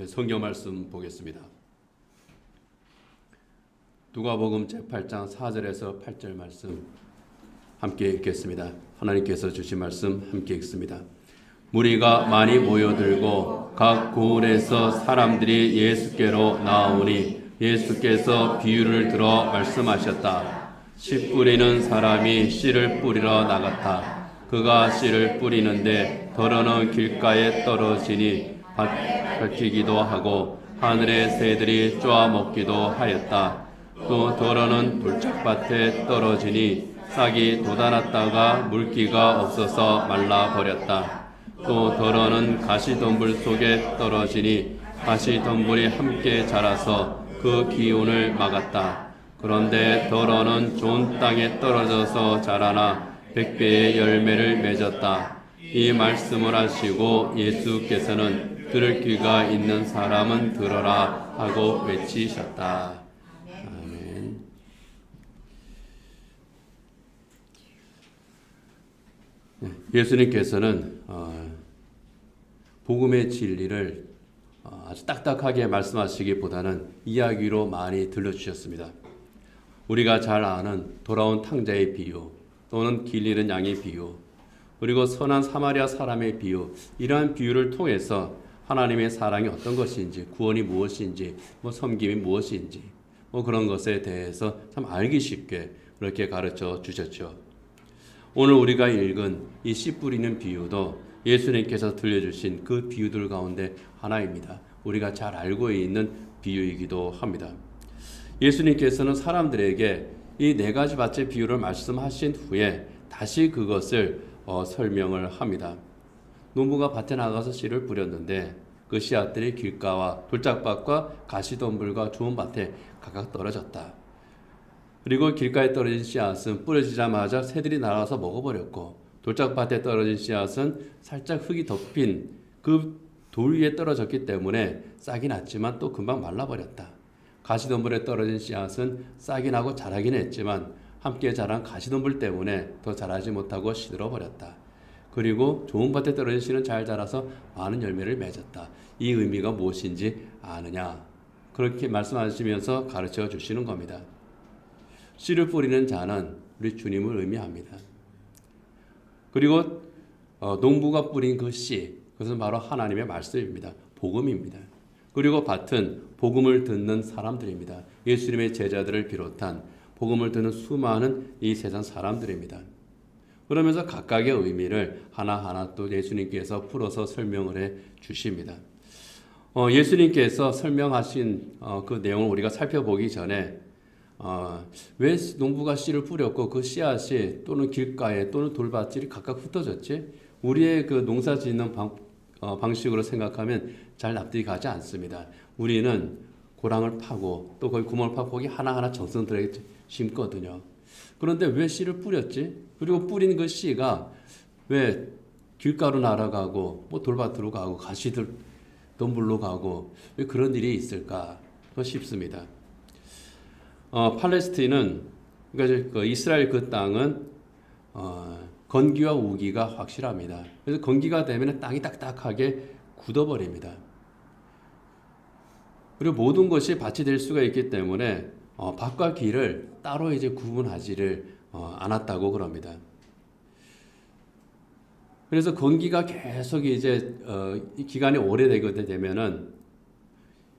성경 말씀 보겠습니다. 누가복음 제8장 4절에서 8절 말씀 함께 읽겠습니다. 하나님께서 주신 말씀 함께 읽습니다. 무리가 많이 모여들고 각 고을에서 사람들이 예수께로 나오니 예수께서 비유를 들어 말씀하셨다. 씨 뿌리는 사람이 씨를 뿌리러 나갔다. 그가 씨를 뿌리는데 덜어는 길가에 떨어지니 밟히기도 하고 하늘의 새들이 쪼아먹기도 하였다. 또 덜어는 돌짝밭에 떨어지니 싹이 돋아났다가 물기가 없어서 말라버렸다. 또 덜어는 가시덤불 속에 떨어지니 가시덤불이 함께 자라서 그 기운을 막았다. 그런데 덜어는 좋은 땅에 떨어져서 자라나 100배의 열매를 맺었다. 이 말씀을 하시고 예수께서는 들을 귀가 있는 사람은 들어라 하고 외치셨다. 아멘. 예수님께서는 복음의 진리를 아주 딱딱하게 말씀하시기보다는 이야기로 많이 들려주셨습니다. 우리가 잘 아는 돌아온 탕자의 비유, 또는 길 잃은 양의 비유, 그리고 선한 사마리아 사람의 비유, 이러한 비유를 통해서 하나님의 사랑이 어떤 것인지, 구원이 무엇인지, 섬김이 무엇인지, 그런 것에 대해서 참 알기 쉽게 그렇게 가르쳐 주셨죠. 오늘 우리가 읽은 이 씨 뿌리는 비유도 예수님께서 들려주신 그 비유들 가운데 하나입니다. 우리가 잘 알고 있는 비유이기도 합니다. 예수님께서는 사람들에게 이 네 가지 밭의 비유를 말씀하신 후에 다시 그것을 설명을 합니다. 농부가 밭에 나가서 씨를 뿌렸는데 그 씨앗들이 길가와 돌짝밭과 가시덤불과 좋은 밭에 각각 떨어졌다. 그리고 길가에 떨어진 씨앗은 뿌려지자마자 새들이 날아와서 먹어버렸고, 돌짝밭에 떨어진 씨앗은 살짝 흙이 덮인 그 돌 위에 떨어졌기 때문에 싹이 났지만 또 금방 말라버렸다. 가시덤불에 떨어진 씨앗은 싹이 나고 자라긴 했지만 함께 자란 가시덤불 때문에 더 자라지 못하고 시들어버렸다. 그리고 좋은 밭에 떨어진 씨는 잘 자라서 많은 열매를 맺었다. 이 의미가 무엇인지 아느냐? 그렇게 말씀하시면서 가르쳐 주시는 겁니다. 씨를 뿌리는 자는 우리 주님을 의미합니다. 그리고 농부가 뿌린 그 씨, 그것은 바로 하나님의 말씀입니다. 복음입니다. 그리고 밭은 복음을 듣는 사람들입니다. 예수님의 제자들을 비롯한 복음을 듣는 수많은 이 세상 사람들입니다. 그러면서 각각의 의미를 하나하나 또 예수님께서 풀어서 설명을 해 주십니다. 예수님께서 설명하신 그 내용을 우리가 살펴보기 전에 왜 농부가 씨를 뿌렸고 그 씨앗이 또는 길가에 또는 돌밭이 각각 흩어졌지? 우리의 그 농사 짓는 방식으로 생각하면 잘 납득이 가지 않습니다. 우리는 고랑을 파고 또 거기 구멍을 파고 거기 하나하나 정성들에게 심거든요. 그런데 왜 씨를 뿌렸지? 그리고 뿌린 그 씨가 왜 길가로 날아가고 돌밭으로 가고 가시덤불로 가고 왜 그런 일이 있을까 싶습니다. 팔레스틴은, 그러니까 그 이스라엘 그 땅은 건기와 우기가 확실합니다. 그래서 건기가 되면 땅이 딱딱하게 굳어버립니다. 그리고 모든 것이 밭이 될 수가 있기 때문에 밭과 길을 따로 이제 구분하지를 않았다고 그럽니다. 그래서 건기가 계속 이제 기간이 오래되게 되면은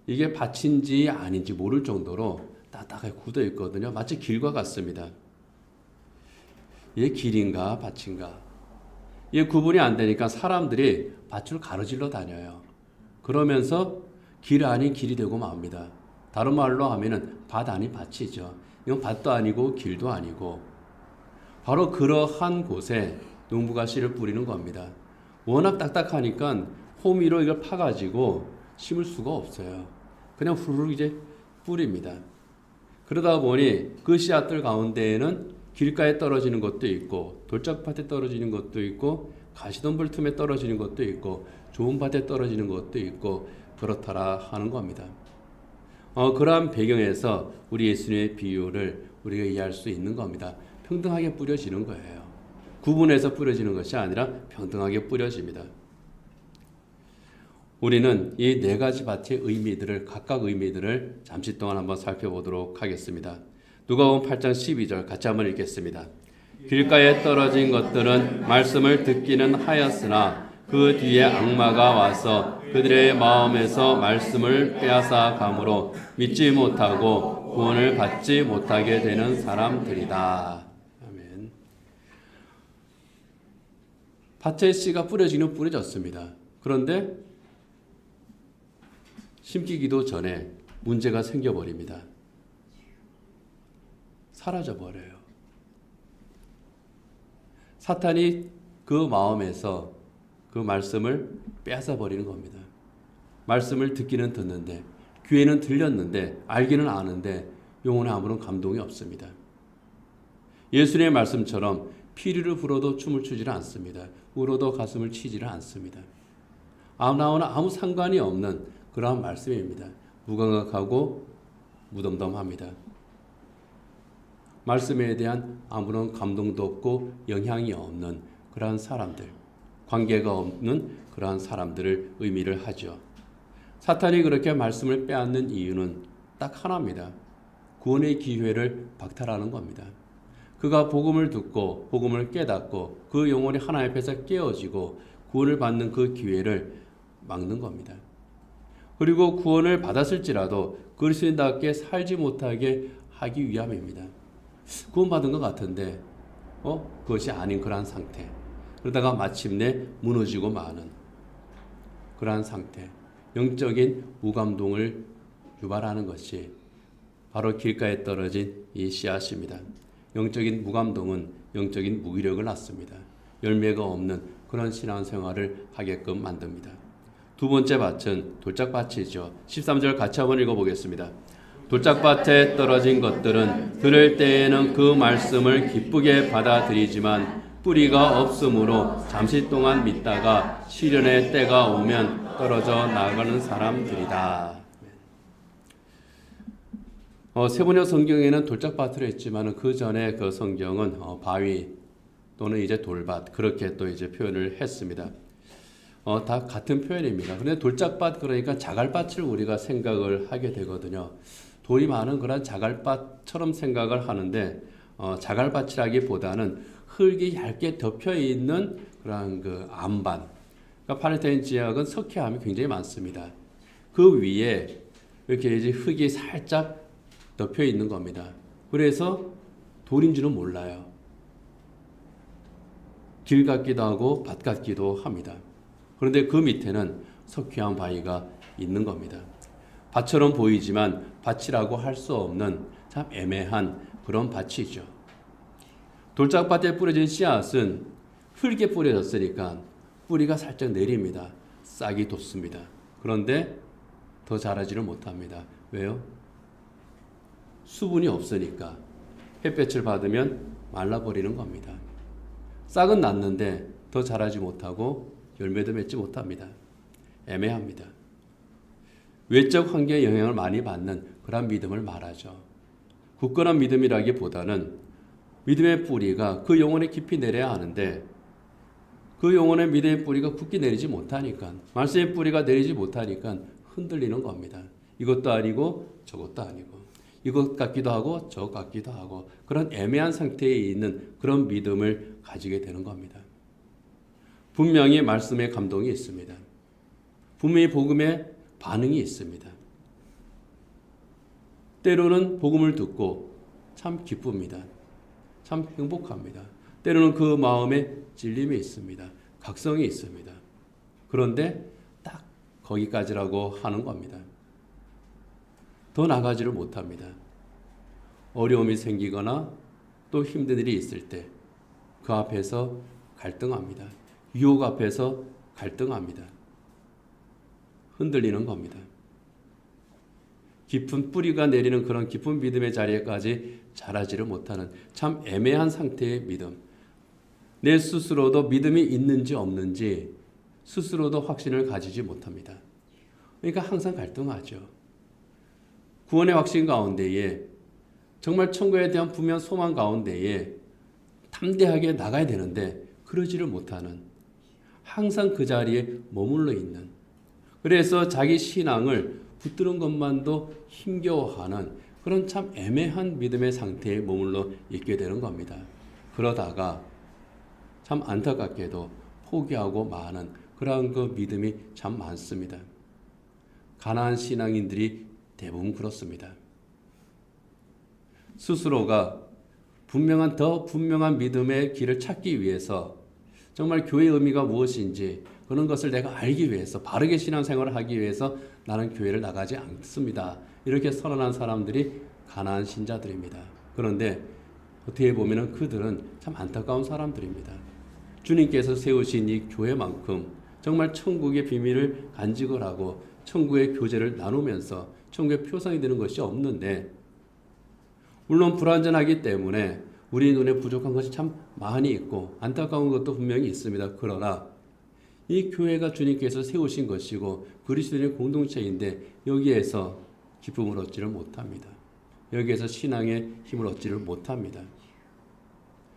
이게 밭인지 아닌지 모를 정도로 딱딱하게 굳어 있거든요. 마치 길과 같습니다. 이게 길인가 밭인가? 이게 구분이 안 되니까 사람들이 밭을 가로질러 다녀요. 그러면서 길 아닌 길이 되고 맙니다. 다른 말로 하면은 밭 아닌 밭이죠. 이건 밭도 아니고 길도 아니고 바로 그러한 곳에 농부가 씨를 뿌리는 겁니다. 워낙 딱딱하니까 호미로 이걸 파가지고 심을 수가 없어요. 그냥 후루룩 이제 뿌립니다. 그러다 보니 그 씨앗들 가운데에는 길가에 떨어지는 것도 있고 돌짝밭에 떨어지는 것도 있고 가시덤불 틈에 떨어지는 것도 있고 좋은 밭에 떨어지는 것도 있고 그렇더라 하는 겁니다. 그러한 배경에서 우리 예수님의 비유를 우리가 이해할 수 있는 겁니다. 평등하게 뿌려지는 거예요. 구분해서 뿌려지는 것이 아니라 평등하게 뿌려집니다. 우리는 이 네 가지 밭의 의미들을 각각 의미들을 잠시 동안 한번 살펴보도록 하겠습니다. 누가복음 8장 12절 같이 한번 읽겠습니다. 길가에 떨어진 것들은 말씀을 듣기는 하였으나 그 뒤에 악마가 와서 그들의 마음에서 말씀을 빼앗아 가므로 믿지 못하고 구원을 받지 못하게 되는 사람들이다. 아멘. 밭에 씨가 뿌려지는 뿌려졌습니다. 그런데 심기기도 전에 문제가 생겨버립니다. 사라져버려요. 사탄이 그 마음에서 그 말씀을 빼앗아버리는 겁니다. 말씀을 듣기는 듣는데, 귀에는 들렸는데, 알기는 아는데 영혼에 아무런 감동이 없습니다. 예수님의 말씀처럼 피리를 불어도 춤을 추지를 않습니다. 울어도 가슴을 치지를 않습니다. 나오나 아무 상관이 없는 그러한 말씀입니다. 무감각하고 무덤덤합니다. 말씀에 대한 아무런 감동도 없고 영향이 없는 그러한 사람들, 관계가 없는 그러한 사람들을 의미를 하죠. 사탄이 그렇게 말씀을 빼앗는 이유는 딱 하나입니다. 구원의 기회를 박탈하는 겁니다. 그가 복음을 듣고 복음을 깨닫고 그 영혼이 하나님 앞에서 깨어지고 구원을 받는 그 기회를 막는 겁니다. 그리고 구원을 받았을지라도 그리스도인답게 살지 못하게 하기 위함입니다. 구원받은 것 같은데 그것이 아닌 그러한 상태, 그러다가 마침내 무너지고 마는 그러한 상태, 영적인 무감동을 유발하는 것이 바로 길가에 떨어진 이 씨앗입니다. 영적인 무감동은 영적인 무기력을 낳습니다. 열매가 없는 그런 신앙생활을 하게끔 만듭니다. 두 번째 밭은 돌짝밭이죠. 13절 같이 한번 읽어보겠습니다. 돌짝밭에 떨어진 것들은 들을 때에는 그 말씀을 기쁘게 받아들이지만 뿌리가 없으므로 잠시 동안 믿다가 시련의 때가 오면 떨어져 나가는 사람들이다. 세번역 성경에는 돌짝밭으로 했지만 그 전에 그 성경은 바위 또는 이제 돌밭 그렇게 또 이제 표현을 했습니다. 다 같은 표현입니다. 그런데 돌짝밭 그러니까 자갈밭을 우리가 생각을 하게 되거든요. 돌이 많은 그런 자갈밭처럼 생각을 하는데 자갈밭이라기보다는 흙이 얇게 덮여 있는 그런 그 암반. 그러니까 팔레스타인 지역은 석회암이 굉장히 많습니다. 그 위에 이렇게 이제 흙이 살짝 덮여 있는 겁니다. 그래서 돌인 줄은 몰라요. 길 같기도 하고 밭 같기도 합니다. 그런데 그 밑에는 석회암 바위가 있는 겁니다. 밭처럼 보이지만 밭이라고 할 수 없는 참 애매한 그런 밭이죠. 돌짝밭에 뿌려진 씨앗은 흙에 뿌려졌으니까 뿌리가 살짝 내립니다. 싹이 돋습니다. 그런데 더 자라지를 못합니다. 왜요? 수분이 없으니까 햇볕을 받으면 말라버리는 겁니다. 싹은 났는데 더 자라지 못하고 열매도 맺지 못합니다. 애매합니다. 외적 환경의 영향을 많이 받는 그런 믿음을 말하죠. 굳건한 믿음이라기보다는 믿음의 뿌리가 그 영혼에 깊이 내려야 하는데 그 영혼의 믿음의 뿌리가 굳게 내리지 못하니까, 말씀의 뿌리가 내리지 못하니까 흔들리는 겁니다. 이것도 아니고 저것도 아니고, 이것 같기도 하고 저것 같기도 하고, 그런 애매한 상태에 있는 그런 믿음을 가지게 되는 겁니다. 분명히 말씀의 감동이 있습니다. 분명히 복음의 반응이 있습니다. 때로는 복음을 듣고 참 기쁩니다. 참 행복합니다. 때로는 그 마음에 찔림이 있습니다. 각성이 있습니다. 그런데 딱 거기까지라고 하는 겁니다. 더 나가지를 못합니다. 어려움이 생기거나 또 힘든 일이 있을 때 그 앞에서 갈등합니다. 유혹 앞에서 갈등합니다. 흔들리는 겁니다. 깊은 뿌리가 내리는 그런 깊은 믿음의 자리에까지 자라지를 못하는 참 애매한 상태의 믿음. 내 스스로도 믿음이 있는지 없는지 스스로도 확신을 가지지 못합니다. 그러니까 항상 갈등하죠. 구원의 확신 가운데에 정말 천국에 대한 분명 소망 가운데에 담대하게 나가야 되는데 그러지를 못하는, 항상 그 자리에 머물러 있는, 그래서 자기 신앙을 붙드는 것만도 힘겨워하는 그런 참 애매한 믿음의 상태에 머물러 있게 되는 겁니다. 그러다가 참 안타깝게도 포기하고 마는 그러한 그 믿음이 참 많습니다. 가난한 신앙인들이 대부분 그렇습니다. 스스로가 더 분명한 믿음의 길을 찾기 위해서 정말 교회의 의미가 무엇인지 그런 것을 내가 알기 위해서 바르게 신앙생활을 하기 위해서 나는 교회를 나가지 않습니다. 이렇게 선언한 사람들이 가난한 신자들입니다. 그런데 어떻게 보면 그들은 참 안타까운 사람들입니다. 주님께서 세우신 이 교회만큼 정말 천국의 비밀을 간직을 하고 천국의 교제를 나누면서 천국의 표상이 되는 것이 없는데, 물론 불완전하기 때문에 우리 눈에 부족한 것이 참 많이 있고 안타까운 것도 분명히 있습니다. 그러나 이 교회가 주님께서 세우신 것이고 그리스도인의 공동체인데 여기에서 기쁨을 얻지를 못합니다. 여기에서 신앙의 힘을 얻지를 못합니다.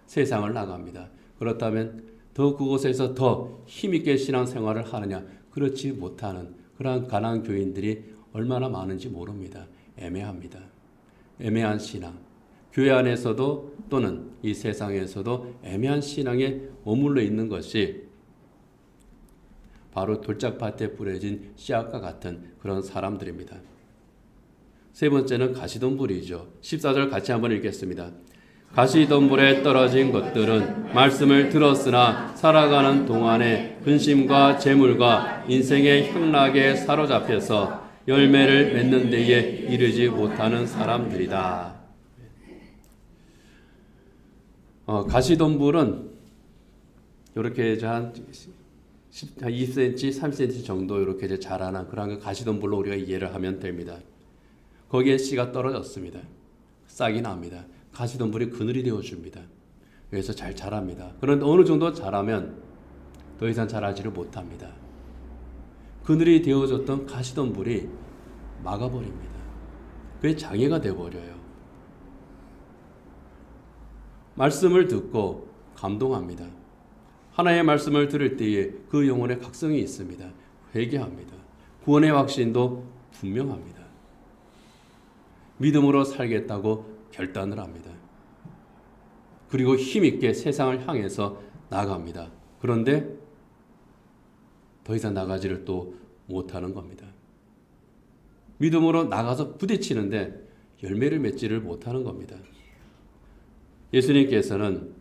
세상을 나갑니다. 그렇다면 더 그곳에서 더 힘있게 신앙생활을 하느냐? 그렇지 못하는 그러한 가난한 교인들이 얼마나 많은지 모릅니다. 애매합니다. 애매한 신앙. 교회 안에서도 또는 이 세상에서도 애매한 신앙에 머물러 있는 것이 바로 돌짝밭에 뿌려진 씨앗과 같은 그런 사람들입니다. 세 번째는 가시덤불이죠. 14절 같이 한번 읽겠습니다. 가시덤불에 떨어진 것들은 말씀을 들었으나 살아가는 동안에 근심과 재물과 인생의 향락에 사로잡혀서 열매를 맺는 데에 이르지 못하는 사람들이다. 가시덤불은 이렇게 한 20cm, 30cm 정도 이렇게 이제 자라난 그런 가시덤불로 우리가 이해를 하면 됩니다. 거기에 씨가 떨어졌습니다. 싹이 납니다. 가시덤불이 그늘이 되어줍니다. 그래서 잘 자랍니다. 그런데 어느 정도 자라면 더 이상 자라지를 못합니다. 그늘이 되어졌던 가시덤불이 막아버립니다. 그게 장애가 되어버려요. 말씀을 듣고 감동합니다. 하나님의 말씀을 들을 때에 그 영혼에 각성이 있습니다. 회개합니다. 구원의 확신도 분명합니다. 믿음으로 살겠다고 결단을 합니다. 그리고 힘있게 세상을 향해서 나갑니다. 그런데 더 이상 나가지를 또 못하는 겁니다. 믿음으로 나가서 부딪히는데 열매를 맺지를 못하는 겁니다. 예수님께서는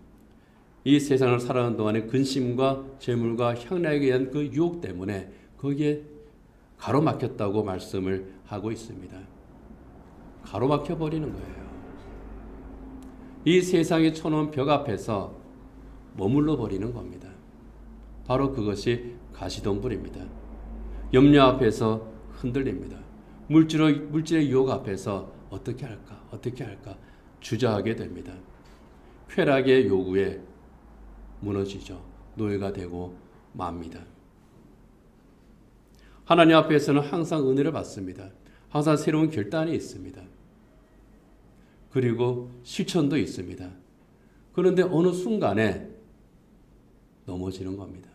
이 세상을 살아가는 동안에 근심과 재물과 향락에 대한 그 유혹 때문에 거기에 가로막혔다고 말씀을 하고 있습니다. 가로막혀 버리는 거예요. 이 세상에 쳐놓은 벽 앞에서 머물러 버리는 겁니다. 바로 그것이 가시덤불입니다. 염려 앞에서 흔들립니다. 물질의 유혹 앞에서 어떻게 할까 주저하게 됩니다. 쾌락의 요구에 무너지죠. 노예가 되고 맙니다. 하나님 앞에서는 항상 은혜를 받습니다. 항상 새로운 결단이 있습니다. 그리고 실천도 있습니다. 그런데 어느 순간에 넘어지는 겁니다.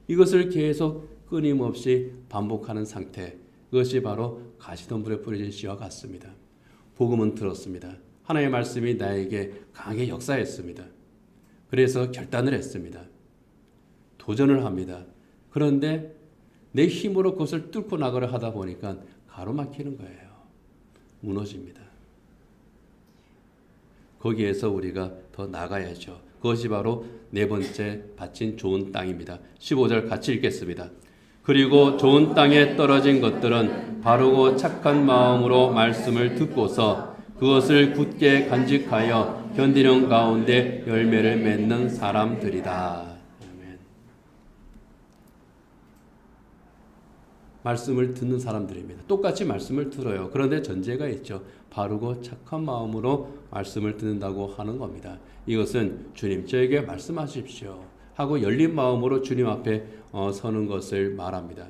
이것을 계속 끊임없이 반복하는 상태, 그것이 바로 가시덤불에 뿌려진 씨와 같습니다. 복음은 들었습니다. 하나님의 말씀이 나에게 강하게 역사했습니다. 그래서 결단을 했습니다. 도전을 합니다. 그런데 내 힘으로 그것을 뚫고 나가려 하다 보니까 가로막히는 거예요. 무너집니다. 거기에서 우리가 더 나가야죠. 그것이 바로 네 번째 바친 좋은 땅입니다. 15절 같이 읽겠습니다. 그리고 좋은 땅에 떨어진 것들은 바르고 착한 마음으로 말씀을 듣고서 그것을 굳게 간직하여 견디는 가운데 열매를 맺는 사람들이다. 아멘. 말씀을 듣는 사람들입니다. 똑같이 말씀을 들어요. 그런데 전제가 있죠. 바르고 착한 마음으로 말씀을 듣는다고 하는 겁니다. 이것은 주님 저에게 말씀하십시오 하고 열린 마음으로 주님 앞에 서는 것을 말합니다.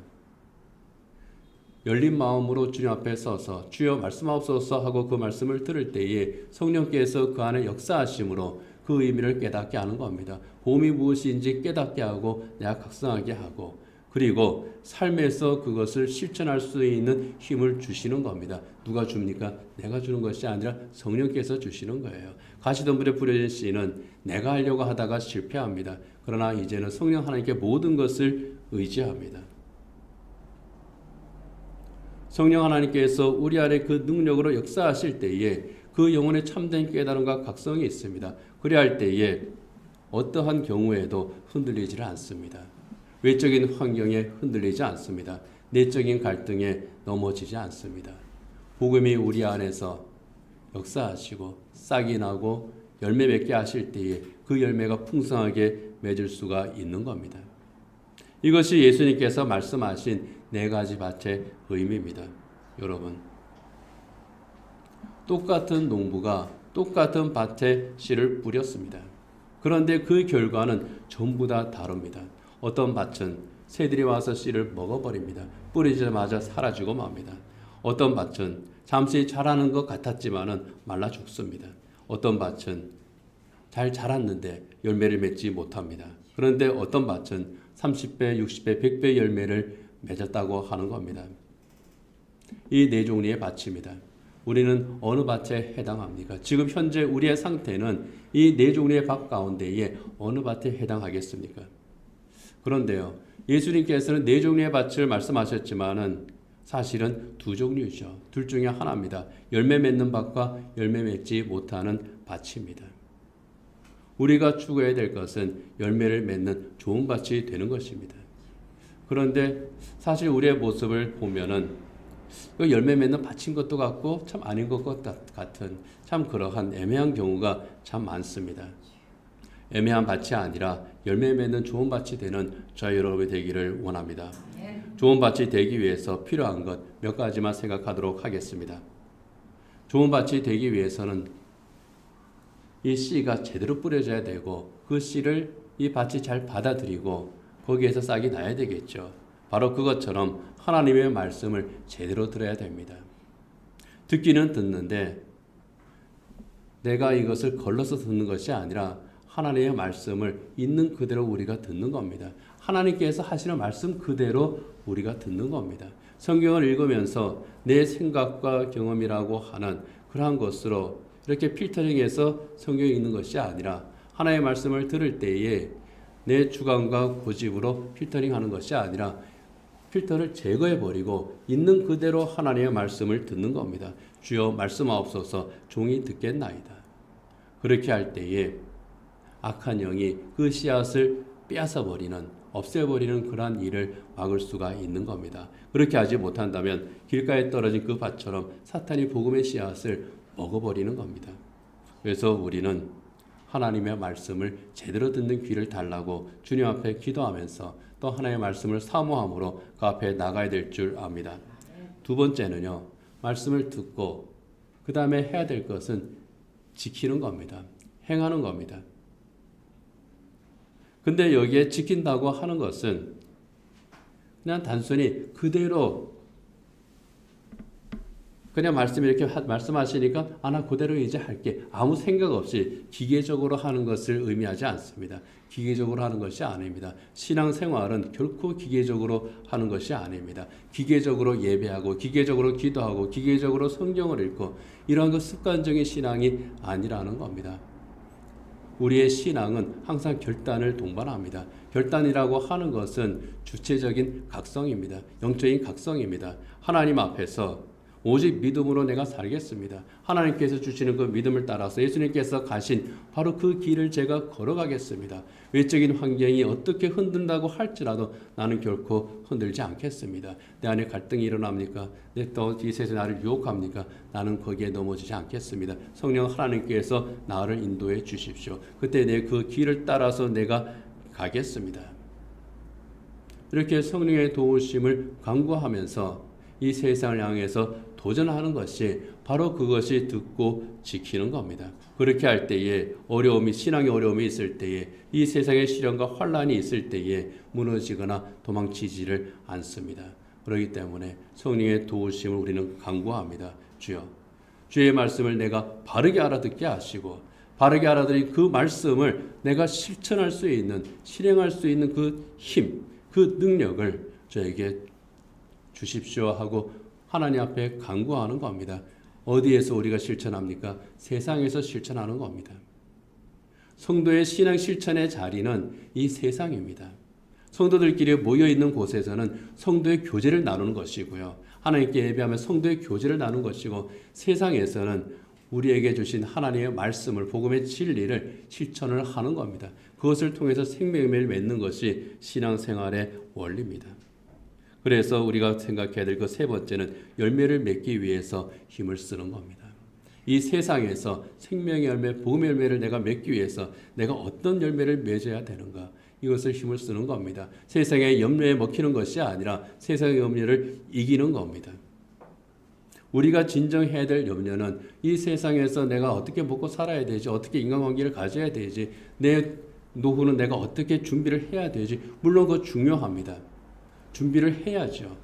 열린 마음으로 주님 앞에 서서 주여 말씀하옵소서 하고 그 말씀을 들을 때에 성령께서 그 안에 역사하심으로 그 의미를 깨닫게 하는 겁니다. 복음이 무엇인지 깨닫게 하고 내가 각성하게 하고 그리고 삶에서 그것을 실천할 수 있는 힘을 주시는 겁니다. 누가 줍니까? 내가 주는 것이 아니라 성령께서 주시는 거예요. 가시덤불에 뿌려진 씨는 내가 하려고 하다가 실패합니다. 그러나 이제는 성령 하나님께 모든 것을 의지합니다. 성령 하나님께서 우리 안에 그 능력으로 역사하실 때에 그 영혼의 참된 깨달음과 각성이 있습니다. 그래야 할 때에 어떠한 경우에도 흔들리지 않습니다. 외적인 환경에 흔들리지 않습니다. 내적인 갈등에 넘어지지 않습니다. 복음이 우리 안에서 역사하시고 싹이 나고 열매 맺게 하실 때에 그 열매가 풍성하게 맺을 수가 있는 겁니다. 이것이 예수님께서 말씀하신 네 가지 밭의 의미입니다. 여러분, 똑같은 농부가 똑같은 밭에 씨를 뿌렸습니다. 그런데 그 결과는 전부 다 다릅니다. 어떤 밭은 새들이 와서 씨를 먹어버립니다. 뿌리자마자 사라지고 맙니다. 어떤 밭은 잠시 자라는 것 같았지만은 말라 죽습니다. 어떤 밭은 잘 자랐는데 열매를 맺지 못합니다. 그런데 어떤 밭은 30배, 60배, 100배 열매를 맺었다고 하는 겁니다. 이 네 종류의 밭입니다. 우리는 어느 밭에 해당합니까? 지금 현재 우리의 상태는 이 네 종류의 밭 가운데에 어느 밭에 해당하겠습니까? 그런데요, 예수님께서는 네 종류의 밭을 말씀하셨지만은 사실은 두 종류죠. 둘 중에 하나입니다. 열매 맺는 밭과 열매 맺지 못하는 밭입니다. 우리가 추구해야 될 것은 열매를 맺는 좋은 밭이 되는 것입니다. 그런데 사실 우리의 모습을 보면은 열매 맺는 밭인 것도 같고 참 아닌 것 같은 참 그러한 애매한 경우가 참 많습니다. 애매한 밭이 아니라 열매 맺는 좋은 밭이 되는 저희 여러분이 되기를 원합니다. 좋은 밭이 되기 위해서 필요한 것 몇 가지만 생각하도록 하겠습니다. 좋은 밭이 되기 위해서는 이 씨가 제대로 뿌려져야 되고 그 씨를 이 밭이 잘 받아들이고 거기에서 싹이 나야 되겠죠. 바로 그것처럼 하나님의 말씀을 제대로 들어야 됩니다. 듣기는 듣는데 내가 이것을 걸러서 듣는 것이 아니라 하나님의 말씀을 있는 그대로 우리가 듣는 겁니다. 하나님께서 하시는 말씀 그대로 우리가 듣는 겁니다. 성경을 읽으면서 내 생각과 경험이라고 하는 그러한 것으로 이렇게 필터링해서 성경을 읽는 것이 아니라 하나님의 말씀을 들을 때에 내 주관과 고집으로 필터링하는 것이 아니라 필터를 제거해버리고 있는 그대로 하나님의 말씀을 듣는 겁니다. 주여 말씀하옵소서 종이 듣겠나이다. 그렇게 할 때에 악한 영이 그 씨앗을 빼앗아버리는 없애버리는 그러한 일을 막을 수가 있는 겁니다. 그렇게 하지 못한다면 길가에 떨어진 그 밭처럼 사탄이 복음의 씨앗을 먹어버리는 겁니다. 그래서 우리는 하나님의 말씀을 제대로 듣는 귀를 달라고 주님 앞에 기도하면서 또 하나님의 말씀을 사모함으로 그 앞에 나가야 될 줄 압니다. 두 번째는요, 말씀을 듣고 그 다음에 해야 될 것은 지키는 겁니다. 행하는 겁니다. 근데 여기에 지킨다고 하는 것은 그냥 단순히 그대로 그냥 말씀 이렇게 말씀하시니까 나 그대로 이제 할게. 아무 생각 없이 기계적으로 하는 것을 의미하지 않습니다. 기계적으로 하는 것이 아닙니다. 신앙생활은 결코 기계적으로 하는 것이 아닙니다. 기계적으로 예배하고 기계적으로 기도하고 기계적으로 성경을 읽고 이러한 것 습관적인 신앙이 아니라는 겁니다. 우리의 신앙은 항상 결단을 동반합니다. 결단이라고 하는 것은 주체적인 각성입니다. 영적인 각성입니다. 하나님 앞에서 오직 믿음으로 내가 살겠습니다. 하나님께서 주시는 그 믿음을 따라서 예수님께서 가신 바로 그 길을 제가 걸어가겠습니다. 외적인 환경이 어떻게 흔든다고 할지라도 나는 결코 흔들지 않겠습니다. 내 안에 갈등이 일어납니까? 또 이 세상이 나를 유혹합니까? 나는 거기에 넘어지지 않겠습니다. 성령 하나님께서 나를 인도해 주십시오. 그때 내 그 길을 따라서 내가 가겠습니다. 이렇게 성령의 도우심을 간구하면서 이 세상을 향해서 도전하는 것이 바로 그것이 듣고 지키는 겁니다. 그렇게 할 때에 어려움이 신앙의 어려움이 있을 때에 이 세상의 시련과 환란이 있을 때에 무너지거나 도망치지를 않습니다. 그렇기 때문에 성령의 도우심을 우리는 간구합니다. 주여, 주의 말씀을 내가 바르게 알아듣게 하시고 바르게 알아들인 그 말씀을 내가 실천할 수 있는 실행할 수 있는 그 힘, 그 능력을 저에게 주십시오 하고 하나님 앞에 간구하는 겁니다. 어디에서 우리가 실천합니까? 세상에서 실천하는 겁니다. 성도의 신앙 실천의 자리는 이 세상입니다. 성도들끼리 모여있는 곳에서는 성도의 교제를 나누는 것이고요. 하나님께 예배하며 성도의 교제를 나누는 것이고, 세상에서는 우리에게 주신 하나님의 말씀을, 복음의 진리를 실천을 하는 겁니다. 그것을 통해서 생명을 맺는 것이 신앙생활의 원리입니다. 그래서 우리가 생각해야 될 그 세 번째는 열매를 맺기 위해서 힘을 쓰는 겁니다. 이 세상에서 생명의 열매, 복음의 열매를 내가 맺기 위해서 내가 어떤 열매를 맺어야 되는가, 이것을 힘을 쓰는 겁니다. 세상의 염려에 먹히는 것이 아니라 세상의 염려를 이기는 겁니다. 우리가 진정해야 될 염려는 이 세상에서 내가 어떻게 먹고 살아야 되지, 어떻게 인간관계를 가져야 되지, 내 노후는 내가 어떻게 준비를 해야 되지. 물론 그거 중요합니다. 준비를 해야죠.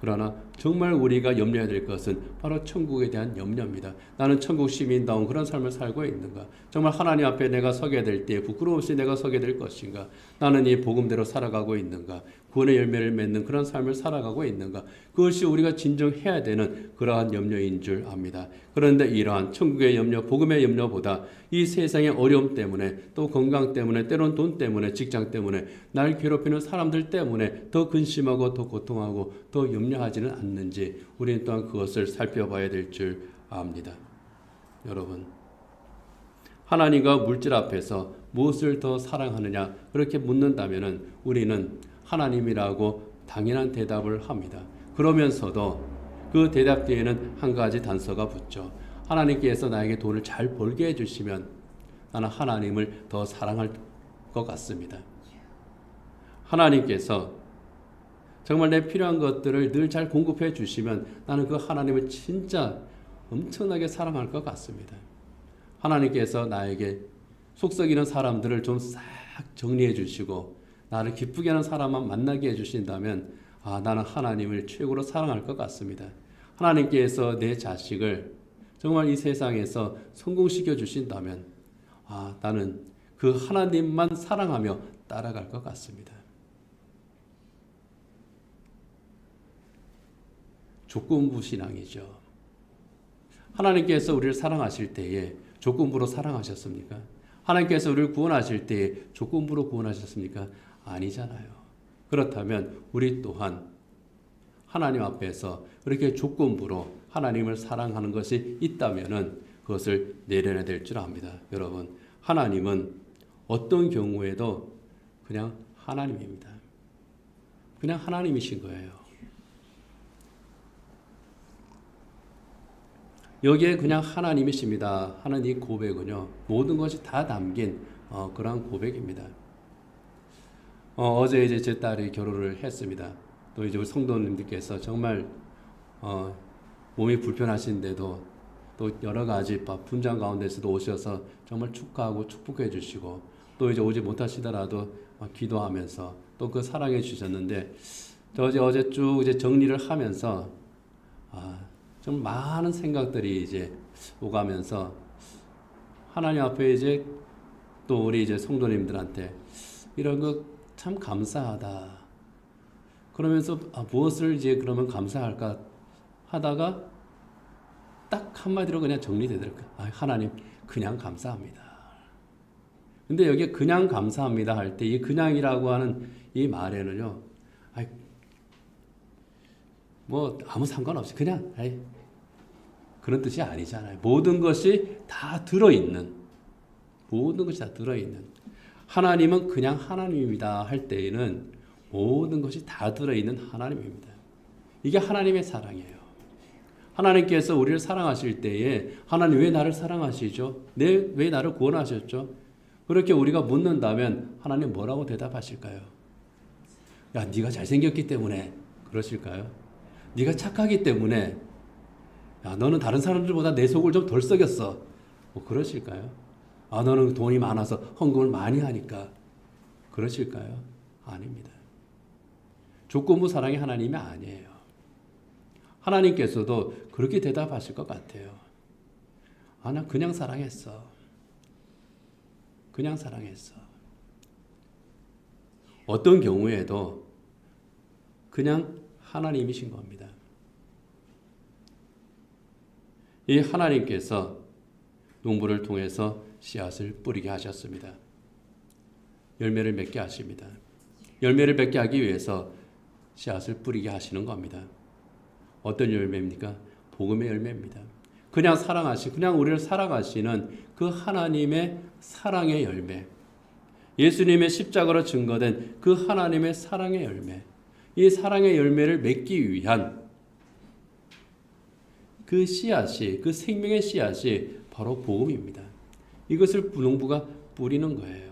그러나 정말 우리가 염려해야 될 것은 바로 천국에 대한 염려입니다. 나는 천국 시민다운 그런 삶을 살고 있는가? 정말 하나님 앞에 내가 서게 될 때 부끄러움 없이 내가 서게 될 것인가? 나는 이 복음대로 살아가고 있는가? 구원의 열매를 맺는 그런 삶을 살아가고 있는가? 그것이 우리가 진정해야 되는 그러한 염려인 줄 압니다. 그런데 이러한 천국의 염려, 복음의 염려보다 이 세상의 어려움 때문에, 또 건강 때문에, 때론 돈 때문에, 직장 때문에, 날 괴롭히는 사람들 때문에 더 근심하고 더 고통하고 더 염려하지는 않는지 우리는 또한 그것을 살펴봐야 될 줄 압니다. 여러분, 하나님과 물질 앞에서 무엇을 더 사랑하느냐 그렇게 묻는다면 우리는 하나님이라고 당연한 대답을 합니다. 그러면서도 그 대답 뒤에는 한 가지 단서가 붙죠. 하나님께서 나에게 돈을 잘 벌게 해주시면 나는 하나님을 더 사랑할 것 같습니다. 하나님께서 정말 내 필요한 것들을 늘 잘 공급해 주시면 나는 그 하나님을 진짜 엄청나게 사랑할 것 같습니다. 하나님께서 나에게 속썩이는 사람들을 좀 싹 정리해 주시고 나를 기쁘게 하는 사람만 만나게 해주신다면 나는 하나님을 최고로 사랑할 것 같습니다. 하나님께서 내 자식을 정말 이 세상에서 성공시켜 주신다면 나는 그 하나님만 사랑하며 따라갈 것 같습니다. 조건부 신앙이죠. 하나님께서 우리를 사랑하실 때에 조건부로 사랑하셨습니까? 하나님께서 우리를 구원하실 때에 조건부로 구원하셨습니까? 아니잖아요. 그렇다면 우리 또한 하나님 앞에서 그렇게 조건부로 하나님을 사랑하는 것이 있다면 그것을 내려놔야 될 줄 압니다. 여러분, 하나님은 어떤 경우에도 그냥 하나님입니다. 그냥 하나님이신 거예요. 여기에 그냥 하나님이십니다 하는 이 고백은요, 모든 것이 다 담긴 그러한 고백입니다. 어제 이제 제 딸이 결혼을 했습니다. 또 이제 우리 성도님들께서 정말 몸이 불편하신데도 또 여러 가지 분장 가운데서도 오셔서 정말 축하하고 축복해 주시고, 또 이제 오지 못하시더라도 기도하면서 또 그 사랑해 주셨는데, 어제 쭉 이제 정리를 하면서 좀 많은 생각들이 이제 오가면서 하나님 앞에 이제 또 우리 이제 성도님들한테 이런 거 참 감사하다. 그러면서 무엇을 이제 그러면 감사할까 하다가 딱 한마디로 그냥 정리되더라고요. 하나님 그냥 감사합니다. 근데 여기에 그냥 감사합니다 할 때 이 그냥이라고 하는 이 말에는요, 뭐 아무 상관없이 그냥 그런 뜻이 아니잖아요. 모든 것이 다 들어있는, 모든 것이 다 들어있는, 하나님은 그냥 하나님입니다 할 때에는 모든 것이 다 들어있는 하나님입니다. 이게 하나님의 사랑이에요. 하나님께서 우리를 사랑하실 때에 하나님 왜 나를 사랑하시죠? 왜 나를 구원하셨죠? 그렇게 우리가 묻는다면 하나님 뭐라고 대답하실까요? 야, 네가 잘생겼기 때문에 그러실까요? 네가 착하기 때문에, 야, 너는 다른 사람들보다 내 속을 좀 덜 썩였어, 뭐 그러실까요? 너는 돈이 많아서 헌금을 많이 하니까 그러실까요? 아닙니다. 조건부 사랑이 하나님이 아니에요. 하나님께서도 그렇게 대답하실 것 같아요. 나 그냥 사랑했어. 그냥 사랑했어. 어떤 경우에도 그냥 하나님이신 겁니다. 이 하나님께서 농부를 통해서 씨앗을 뿌리게 하셨습니다. 열매를 맺게 하십니다. 열매를 맺게 하기 위해서 씨앗을 뿌리게 하시는 겁니다. 어떤 열매입니까? 복음의 열매입니다. 그냥 우리를 사랑하시는 그 하나님의 사랑의 열매. 예수님의 십자가로 증거된 그 하나님의 사랑의 열매. 이 사랑의 열매를 맺기 위한 그 씨앗이, 그 생명의 씨앗이 바로 복음입니다. 이것을 농부가 뿌리는 거예요.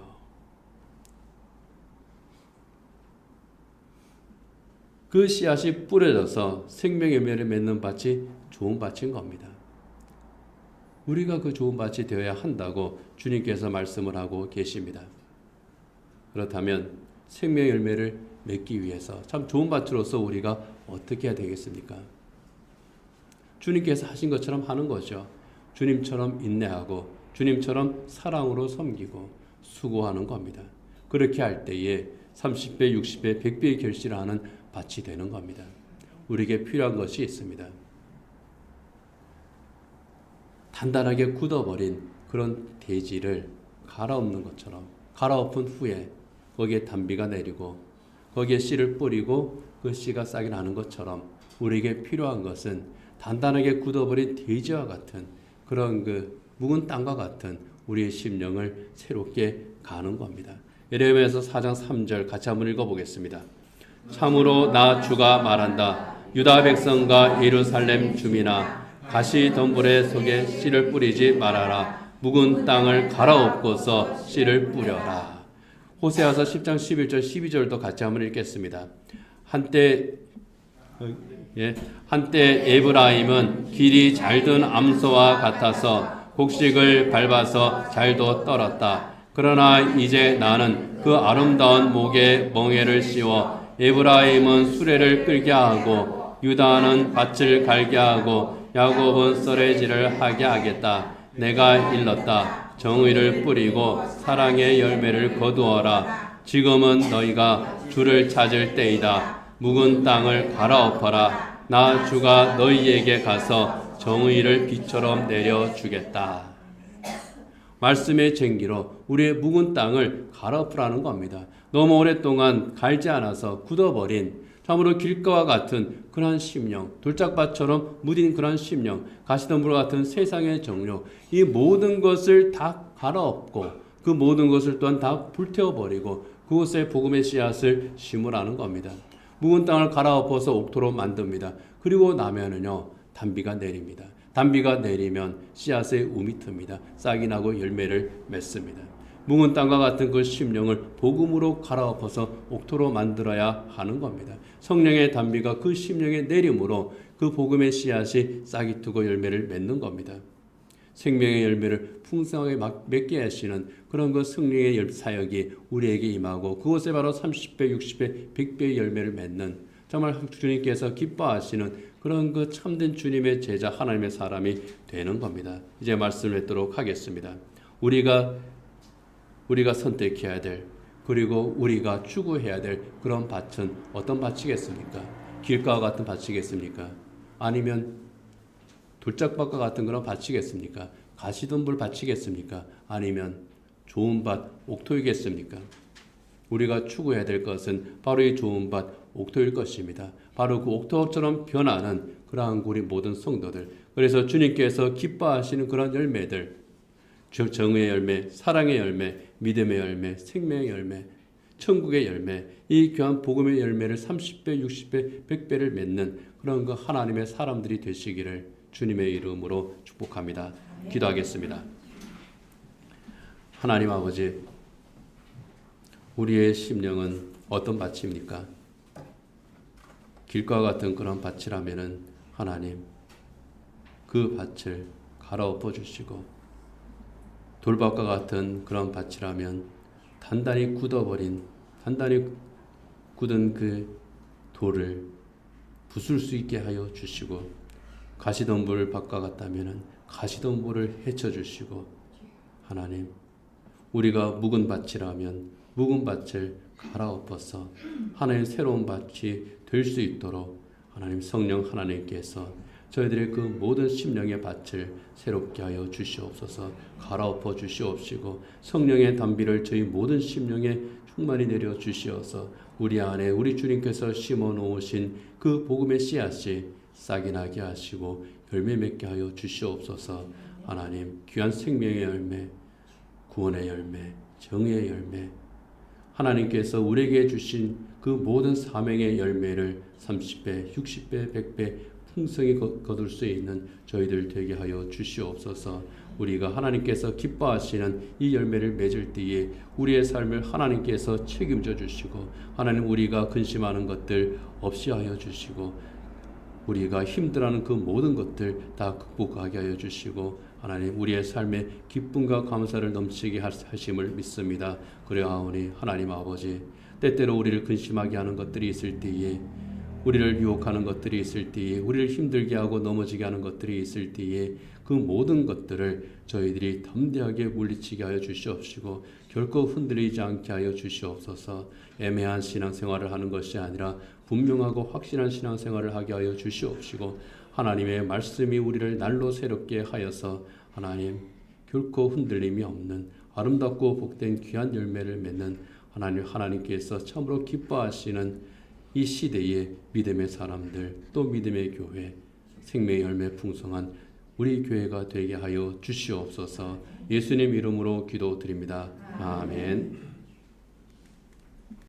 그 씨앗이 뿌려져서 생명의 열매를 맺는 밭이 좋은 밭인 겁니다. 우리가 그 좋은 밭이 되어야 한다고 주님께서 말씀을 하고 계십니다. 그렇다면 생명의 열매를 맺기 위해서 참 좋은 밭으로서 우리가 어떻게 해야 되겠습니까? 주님께서 하신 것처럼 하는 거죠. 주님처럼 인내하고 주님처럼 사랑으로 섬기고 수고하는 겁니다. 그렇게 할 때에 30배, 60배, 100배의 결실을 하는 밭이 되는 겁니다. 우리에게 필요한 것이 있습니다. 단단하게 굳어버린 그런 대지를 갈아엎는 것처럼 갈아엎은 후에 거기에 단비가 내리고 거기에 씨를 뿌리고 그 씨가 싹이 나는 것처럼 우리에게 필요한 것은 단단하게 굳어버린 대지와 같은 그런 그 묵은 땅과 같은 우리의 심령을 새롭게 가는 겁니다. 예레미야서 4장 3절 같이 한번 읽어보겠습니다. 참으로 나 주가 말한다. 유다 백성과 예루살렘 주민아 가시덤불의 속에 씨를 뿌리지 말아라. 묵은 땅을 갈아엎고서 씨를 뿌려라. 호세아서 10장 11절 12절도 같이 한번 읽겠습니다. 한때 에브라임은 길이 잘든 암소와 같아서 곡식을 밟아서 잘도 떨었다. 그러나 이제 나는 그 아름다운 목에 멍에를 씌워 에브라임은 수레를 끌게 하고 유다는 밭을 갈게 하고 야곱은 썰매질을 하게 하겠다. 내가 일렀다. 정의를 뿌리고 사랑의 열매를 거두어라. 지금은 너희가 주를 찾을 때이다. 묵은 땅을 갈아엎어라. 나 주가 너희에게 가서 정의를 비처럼 내려주겠다. 말씀의 쟁기로 우리의 묵은 땅을 갈아엎으라는 겁니다. 너무 오랫동안 갈지 않아서 굳어버린 참으로 길가와 같은 그러한 심령, 돌짝밭처럼 무딘 그러한 심령, 가시덤불 같은 세상의 정욕, 이 모든 것을 다 갈아엎고 그 모든 것을 또한 다 불태워버리고 그곳에 복음의 씨앗을 심으라는 겁니다. 묵은 땅을 갈아엎어서 옥토로 만듭니다. 그리고 나면은요 단비가 내립니다. 단비가 내리면 씨앗의 움이 틉니다. 싹이 나고 열매를 맺습니다. 묵은 땅과 같은 그 심령을 복음으로 갈아엎어서 옥토로 만들어야 하는 겁니다. 성령의 단비가 그 심령에 내림으로 그 복음의 씨앗이 싹이 트고 열매를 맺는 겁니다. 생명의 열매를 풍성하게 맺게 하시는 그런 그 성령의 사역이 우리에게 임하고 그곳에 바로 30배, 60배, 100배의 열매를 맺는 정말 주님께서 기뻐하시는 그런 그 참된 주님의 제자 하나님의 사람이 되는 겁니다. 이제 말씀을 맺도록 하겠습니다. 우리가 선택해야 될 그리고 우리가 추구해야 될 그런 밭은 어떤 밭이겠습니까? 길가와 같은 밭이겠습니까? 아니면 돌짝밭과 같은 그런 밭이겠습니까? 가시덤불 밭이겠습니까? 아니면 좋은 밭, 옥토이겠습니까? 우리가 추구해야 될 것은 바로 이 좋은 밭, 옥토일 것입니다. 바로 그 옥토처럼 변하는 그러한 우리 모든 성도들. 그래서 주님께서 기뻐하시는 그런 열매들, 정의의 열매, 사랑의 열매, 믿음의 열매, 생명의 열매, 천국의 열매, 이 귀한 복음의 열매를 30배, 60배, 100배를 맺는 그런 그 하나님의 사람들이 되시기를 주님의 이름으로 축복합니다. 기도하겠습니다. 하나님 아버지, 우리의 심령은 어떤 밭입니까? 길과 같은 그런 밭이라면은 하나님 그 밭을 갈아엎어 주시고, 돌밭과 같은 그런 밭이라면 단단히 굳은 그 돌을 부술 수 있게 하여 주시고, 가시덤불 밭과 같다면은 가시덤불을 헤쳐 주시고, 하나님 우리가 묵은 밭이라면 묵은 밭을 갈아엎어서 하나님 새로운 밭이 될 수 있도록 하나님 성령 하나님께서 저희들의 그 모든 심령의 밭을 새롭게 하여 주시옵소서. 갈아엎어 주시옵시고 성령의 단비를 저희 모든 심령에 충만히 내려 주시어서 우리 안에 우리 주님께서 심어 놓으신 그 복음의 씨앗이 싹이 나게 하시고 열매 맺게 하여 주시옵소서. 하나님 귀한 생명의 열매, 구원의 열매, 정의의 열매, 하나님께서 우리에게 주신 그 모든 사명의 열매를 30배, 60배, 100배 풍성히 거둘 수 있는 저희들 되게 하여 주시옵소서. 우리가 하나님께서 기뻐하시는 이 열매를 맺을 때에 우리의 삶을 하나님께서 책임져 주시고 하나님 우리가 근심하는 것들 없이 하여 주시고 우리가 힘들어하는 그 모든 것들 다 극복하게 하여 주시고 하나님 우리의 삶에 기쁨과 감사를 넘치게 하심을 믿습니다. 그러하오니 하나님 아버지 때때로 우리를 근심하게 하는 것들이 있을 때에 우리를 유혹하는 것들이 있을 때에 우리를 힘들게 하고 넘어지게 하는 것들이 있을 때에 그 모든 것들을 저희들이 담대하게 물리치게 하여 주시옵시고 결코 흔들리지 않게 하여 주시옵소서. 애매한 신앙생활을 하는 것이 아니라 분명하고 확실한 신앙생활을 하게 하여 주시옵시고 하나님의 말씀이 우리를 날로 새롭게 하여서 하나님 결코 흔들림이 없는 아름답고 복된 귀한 열매를 맺는 하나님께서 참으로 기뻐하시는 이 시대의 믿음의 사람들 또 믿음의 교회 생명의 열매 풍성한 우리 교회가 되게 하여 주시옵소서. 예수님 이름으로 기도드립니다. 아멘.